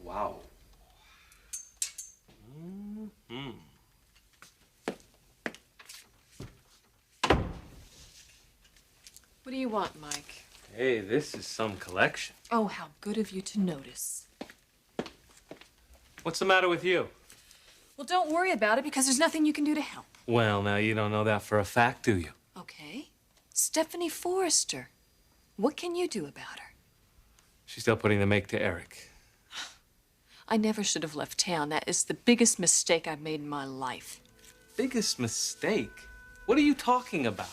wow, wow. Mm-hmm. What do you want, Mike? Hey, this is some collection. Oh, how good of you to notice. What's the matter with you? Well, don't worry about it because there's nothing you can do to help. Well, now, you don't know that for a fact, do you? Okay. Stephanie Forrester. What can you do about her? She's still putting the make to Eric. I never should have left town. That is the biggest mistake I've made in my life. Biggest mistake? What are you talking about?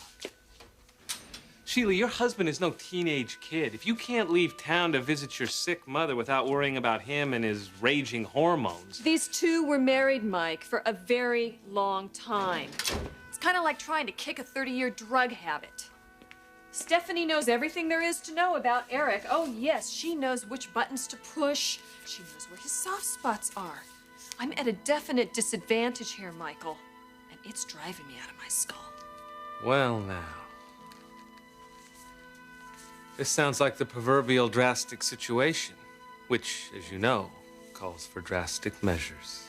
Sheila, your husband is no teenage kid. If you can't leave town to visit your sick mother without worrying about him and his raging hormones... These two were married, Mike, for a very long time. It's kind of like trying to kick a 30-year drug habit. Stephanie knows everything there is to know about Eric. Oh, yes, she knows which buttons to push. She knows where his soft spots are. I'm at a definite disadvantage here, Michael, and it's driving me out of my skull. Well, now... This sounds like the proverbial drastic situation, which, as you know, calls for drastic measures.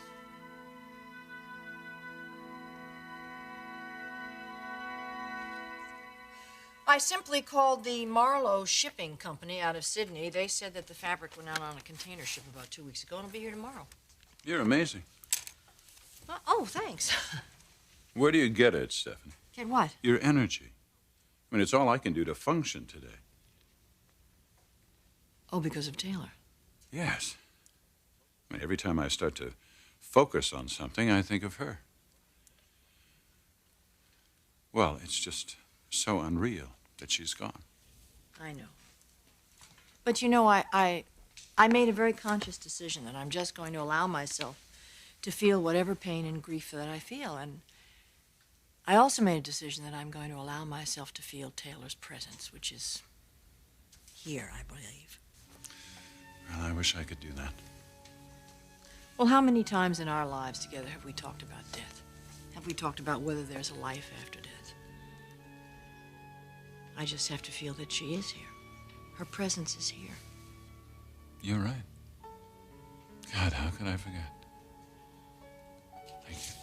I simply called the Marlowe Shipping Company out of Sydney. They said that the fabric went out on a container ship about 2 weeks ago and it'll be here tomorrow. You're amazing. Oh, thanks. Where do you get it, Stephanie? Get what? Your energy. I mean, it's all I can do to function today. Oh, because of Taylor? Yes. I mean, every time I start to focus on something, I think of her. Well, it's just so unreal that she's gone. I know. But you know, I made a very conscious decision that I'm just going to allow myself to feel whatever pain and grief that I feel. And I also made a decision that I'm going to allow myself to feel Taylor's presence, which is here, I believe. Well, I wish I could do that. Well, how many times in our lives together have we talked about death? Have we talked about whether there's a life after death? I just have to feel that she is here. Her presence is here. You're right. God, how could I forget? Thank you.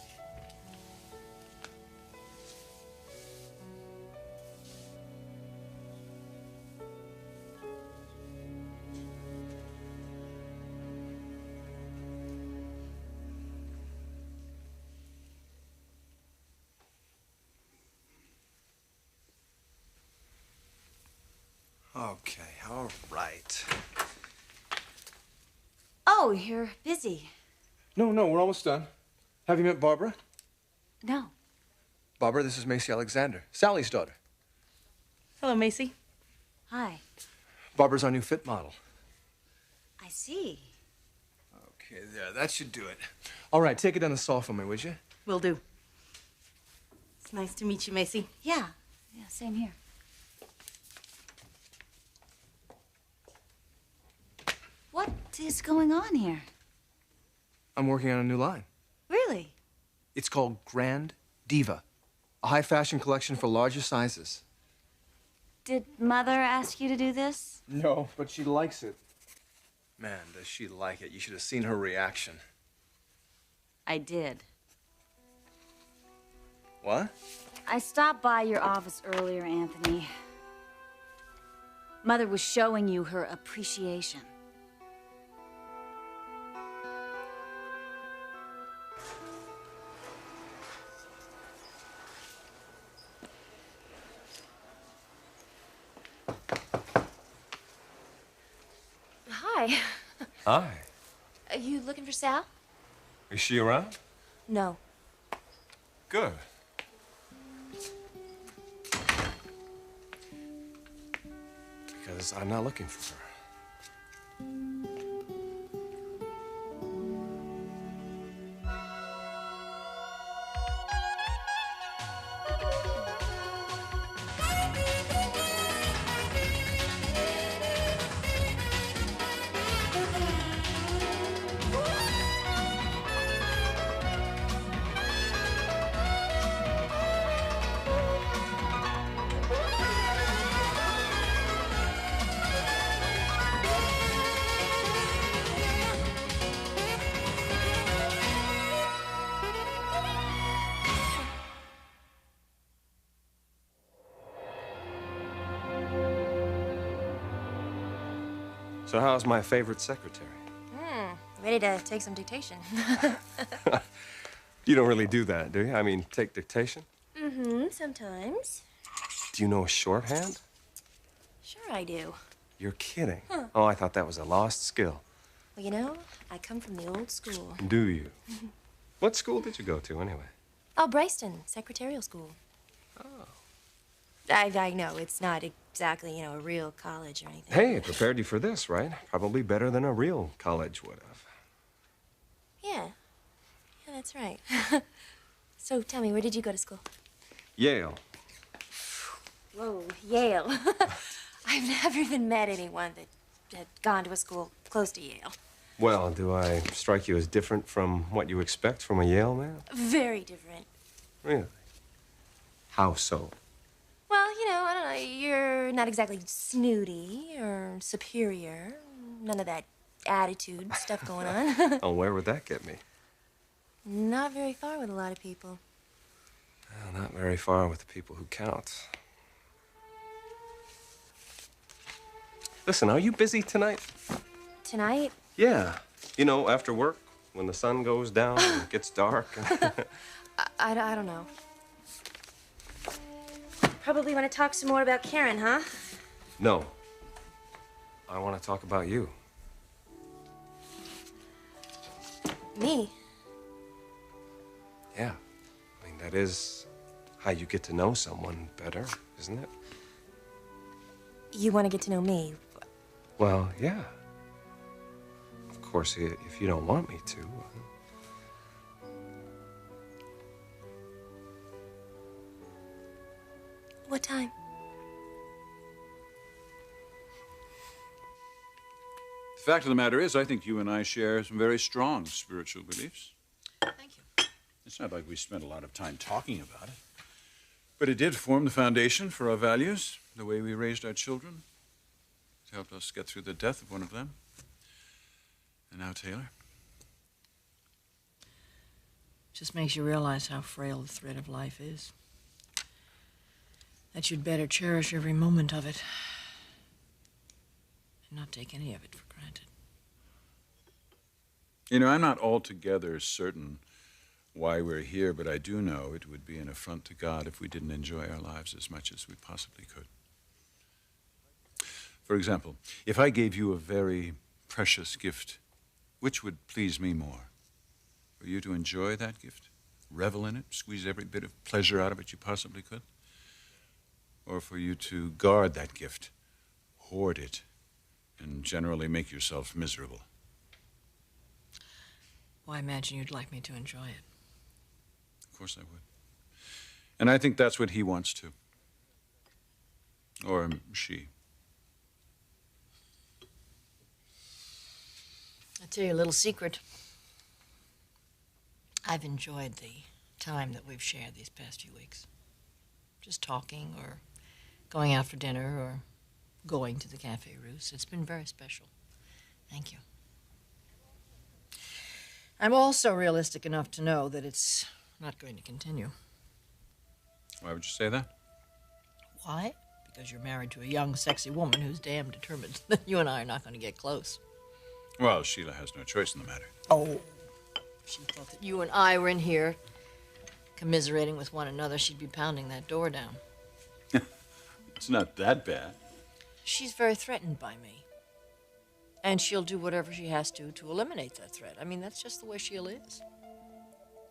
Okay, all right. Oh, you're busy. No, we're almost done. Have you met Barbara? No. Barbara, this is Macy Alexander, Sally's daughter. Hello, Macy. Hi. Barbara's our new fit model. I see. Okay, there, that should do it. All right, take it down the saw for me, would you? Will do. It's nice to meet you, Macy. Yeah, same here. What is going on here? I'm working on a new line. Really? It's called Grand Diva, a high fashion collection for larger sizes. Did Mother ask you to do this? No, but she likes it. Man, does she like it. You should have seen her reaction. I did. What? I stopped by your office earlier, Anthony. Mother was showing you her appreciation. Hi. Hi. Are you looking for Sal? Is she around? No. Good. Because I'm not looking for her. So how's my favorite secretary? Ready to take some dictation. You don't really do that, do you? I mean, take dictation? Sometimes. Do you know shorthand? Sure I do. You're kidding. Oh, I thought that was a lost skill. Well, you know, I come from the old school. Do you? What school did you go to, anyway? Oh, Bryston, secretarial school. Oh. I know, it's not exactly, you know, a real college or anything. Hey, it prepared you for this, right? Probably better than a real college would have. Yeah. Yeah, that's right. So tell me, where did you go to school? Yale. Whoa, Yale. I've never even met anyone that had gone to a school close to Yale. Well, do I strike you as different from what you expect from a Yale man? Very different. Really? How so? Well, you know, I don't know, you're not exactly snooty or superior. None of that attitude stuff going on. Oh, where would that get me? Not very far with a lot of people. Well, not very far with the people who count. Listen, are you busy tonight? Tonight? Yeah. You know, after work, when the sun goes down and it gets dark. I don't know. Probably want to talk some more about Karen, huh? No. I want to talk about you. Me? Yeah. I mean, that is how you get to know someone better, isn't it? You want to get to know me? Well, yeah. Of course, if you don't want me to. What time? The fact of the matter is, I think you and I share some very strong spiritual beliefs. Thank you. It's not like we spent a lot of time talking about it. But it did form the foundation for our values, the way we raised our children. It helped us get through the death of one of them. And now Taylor. Just makes you realize how frail the thread of life is. That you'd better cherish every moment of it and not take any of it for granted. You know, I'm not altogether certain why we're here, but I do know it would be an affront to God if we didn't enjoy our lives as much as we possibly could. For example, if I gave you a very precious gift, which would please me more? For you to enjoy that gift, revel in it, squeeze every bit of pleasure out of it you possibly could? Or for you to guard that gift, hoard it, and generally make yourself miserable? Well, I imagine you'd like me to enjoy it. Of course I would. And I think that's what he wants to. Or she. I'll tell you a little secret. I've enjoyed the time that we've shared these past few weeks. Just talking or going out for dinner or going to the Cafe Russe. It's been very special. Thank you. I'm also realistic enough to know that it's not going to continue. Why would you say that? Why? Because you're married to a young, sexy woman who's damn determined that you and I are not going to get close. Well, Sheila has no choice in the matter. Oh. If she thought that you and I were in here commiserating with one another, she'd be pounding that door down. It's not that bad. She's very threatened by me. And she'll do whatever she has to eliminate that threat. I mean, that's just the way Sheila is.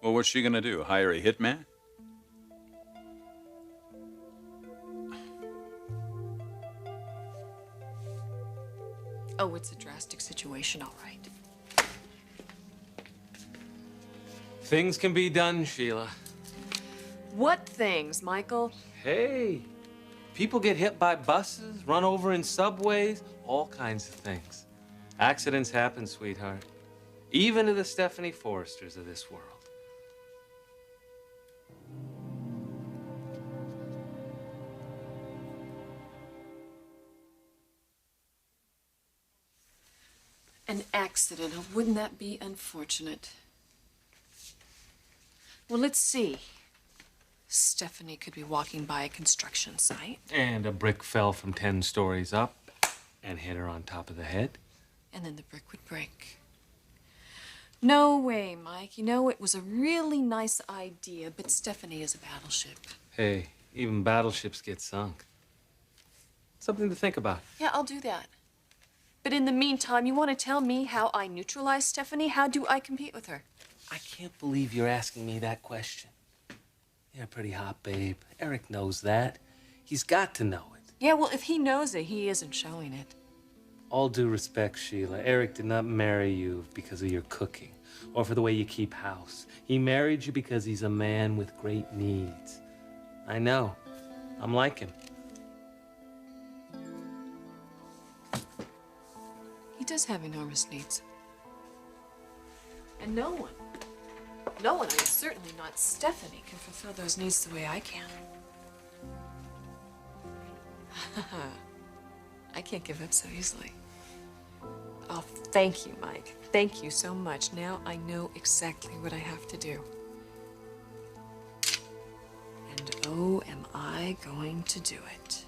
Well, what's she gonna do? Hire a hitman? Oh, it's a drastic situation, all right. Things can be done, Sheila. What things, Michael? Hey, people get hit by buses, run over in subways, all kinds of things. Accidents happen, sweetheart. Even to the Stephanie Forresters of this world. An accident. Oh, wouldn't that be unfortunate? Well, let's see. Stephanie could be walking by a construction site. And a brick fell from 10 stories up and hit her on top of the head. and then the brick would break. No way, Mike. You know, it was a really nice idea, but Stephanie is a battleship. Hey, even battleships get sunk. Something to think about. Yeah, I'll do that. But in the meantime, you want to tell me how I neutralize Stephanie? How do I compete with her? I can't believe you're asking me that question. You're a pretty hot babe. Eric knows that. He's got to know it. Yeah, well, if he knows it, he isn't showing it. All due respect, Sheila, Eric did not marry you because of your cooking or for the way you keep house. He married you because he's a man with great needs. I know. I'm like him. He does have enormous needs. And no one, I mean, certainly not Stephanie, can fulfill those needs the way I can. I can't give up so easily. Oh, thank you, Mike. Thank you so much. Now I know exactly what I have to do. And oh, am I going to do it.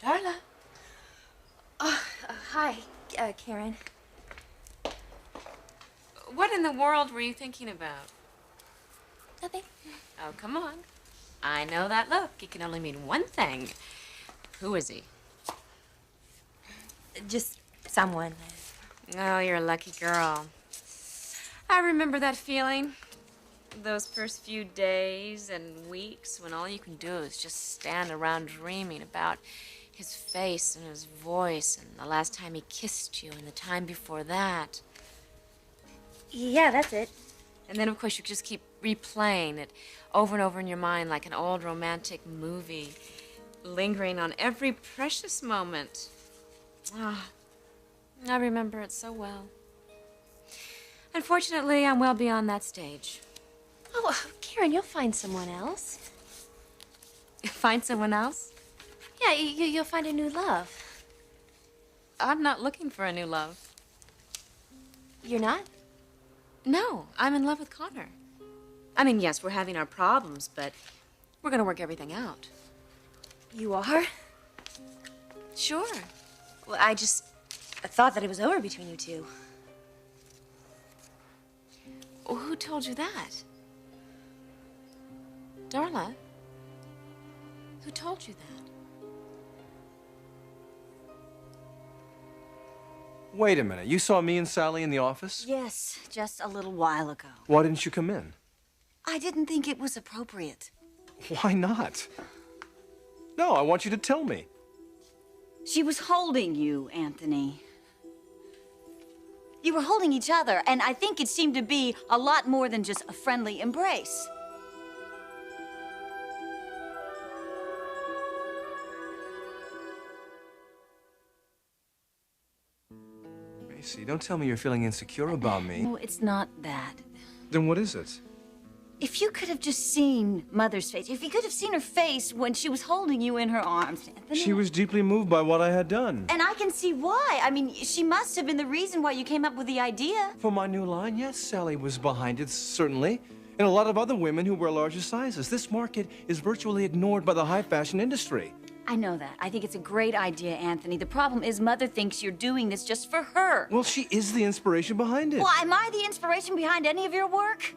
Darla. Hi, Karen. What in the world were you thinking about? Nothing. Oh, come on. I know that look. It can only mean one thing. Who is he? Just someone. Oh, you're a lucky girl. I remember that feeling. Those first few days and weeks when all you can do is just stand around dreaming about his face and his voice and the last time he kissed you and the time before that. Yeah, that's it. And then, of course, you just keep replaying it over and over in your mind like an old romantic movie, lingering on every precious moment. Ah, I remember it so well. Unfortunately, I'm well beyond that stage. Oh, Karen, you'll find someone else. Find someone else? Yeah, you'll find a new love. I'm not looking for a new love. You're not? No, I'm in love with Connor. I mean, yes, we're having our problems, but we're gonna work everything out. You are? Sure. Well, I thought that it was over between you two. Well, who told you that? Darla? Who told you that? Wait a minute. You saw me and Sally in the office? Yes, just a little while ago. Why didn't you come in? I didn't think it was appropriate. Why not? No, I want you to tell me. She was holding you, Anthony. You were holding each other, and I think it seemed to be a lot more than just a friendly embrace. Macy, don't tell me you're feeling insecure about me. No, it's not that. Then what is it? If you could have just seen Mother's face, if you could have seen her face when she was holding you in her arms, Anthony. She was deeply moved by what I had done. And I can see why. I mean, she must have been the reason why you came up with the idea. For my new line, yes, Sally was behind it, certainly. And a lot of other women who wear larger sizes. This market is virtually ignored by the high fashion industry. I know that. I think it's a great idea, Anthony. The problem is Mother thinks you're doing this just for her. Well, she is the inspiration behind it. Well, am I the inspiration behind any of your work?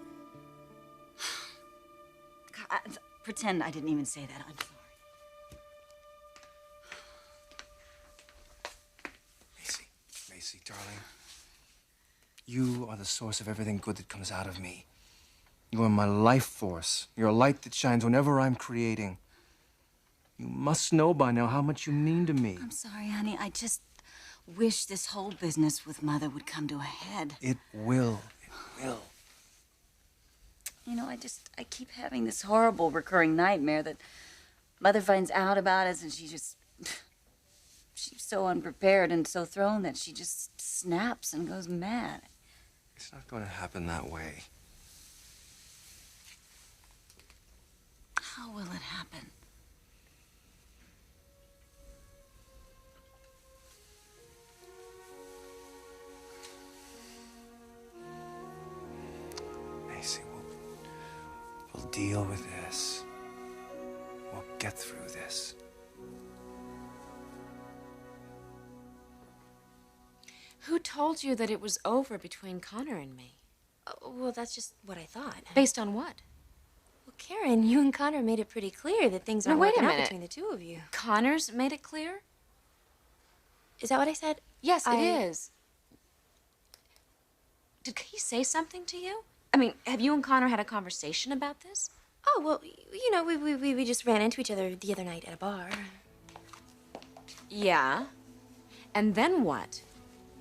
God, pretend I didn't even say that. I'm sorry. Macy, darling. You are the source of everything good that comes out of me. You are my life force. You're a light that shines whenever I'm creating. You must know by now how much you mean to me. I'm sorry, honey. I just wish this whole business with Mother would come to a head. It will. It will. You know, I keep having this horrible recurring nightmare that Mother finds out about us and she's so unprepared and so thrown that she just snaps and goes mad. It's not going to happen that way. How will it happen? Macy, we'll deal get through this. Who told you that it was over between Connor and me? Oh, well, that's just what I thought. Based on what? Well, Karen, you and Connor made it pretty clear that things aren't wait a working out minute. between the two of you. Connor's made it clear? Is that what I said? Yes, it is. Did he say something to you? I mean, have you and Connor had a conversation about this? Oh, well, you know, we just ran into each other the other night at a bar. Yeah. And then what?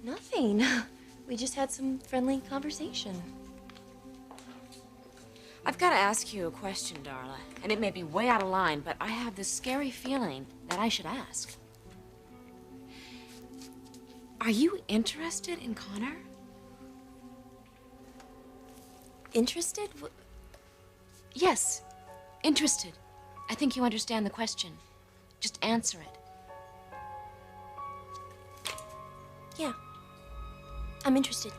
Nothing. We just had some friendly conversation. I've got to ask you a question, Darla. And it may be way out of line, but I have this scary feeling that I should ask. Are you interested in Connor? Interested? Yes, interested. I think you understand the question. Just answer it. Yeah. I'm interested.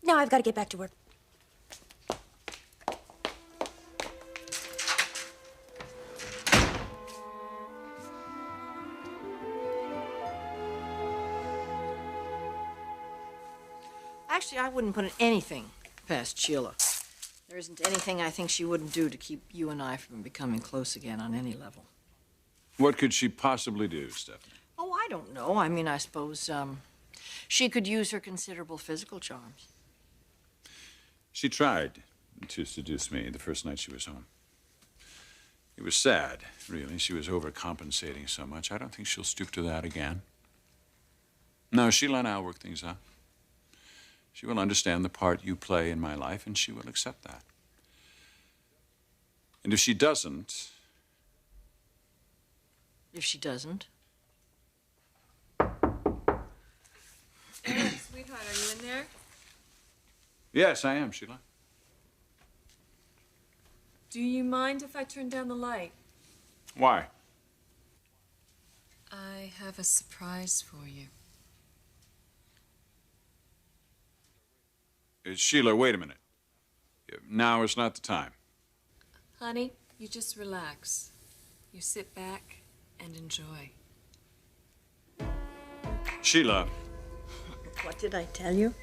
Now I've got to get back to work. Actually, I wouldn't put anything past Sheila. There isn't anything I think she wouldn't do to keep you and I from becoming close again on any level. What could she possibly do, Stephanie? Oh, I don't know. I mean, I suppose, she could use her considerable physical charms. She tried to seduce me the first night she was home. It was sad, really. She was overcompensating so much. I don't think she'll stoop to that again. No, Sheila and I'll work things out. She will understand the part you play in my life, and she will accept that. And if she doesn't... If she doesn't? Hey, sweetheart, are you in there? Yes, I am, Sheila. Do you mind if I turn down the light? Why? I have a surprise for you. Sheila, wait a minute. Now is not the time. Honey, you just relax. You sit back and enjoy. Sheila. What did I tell you?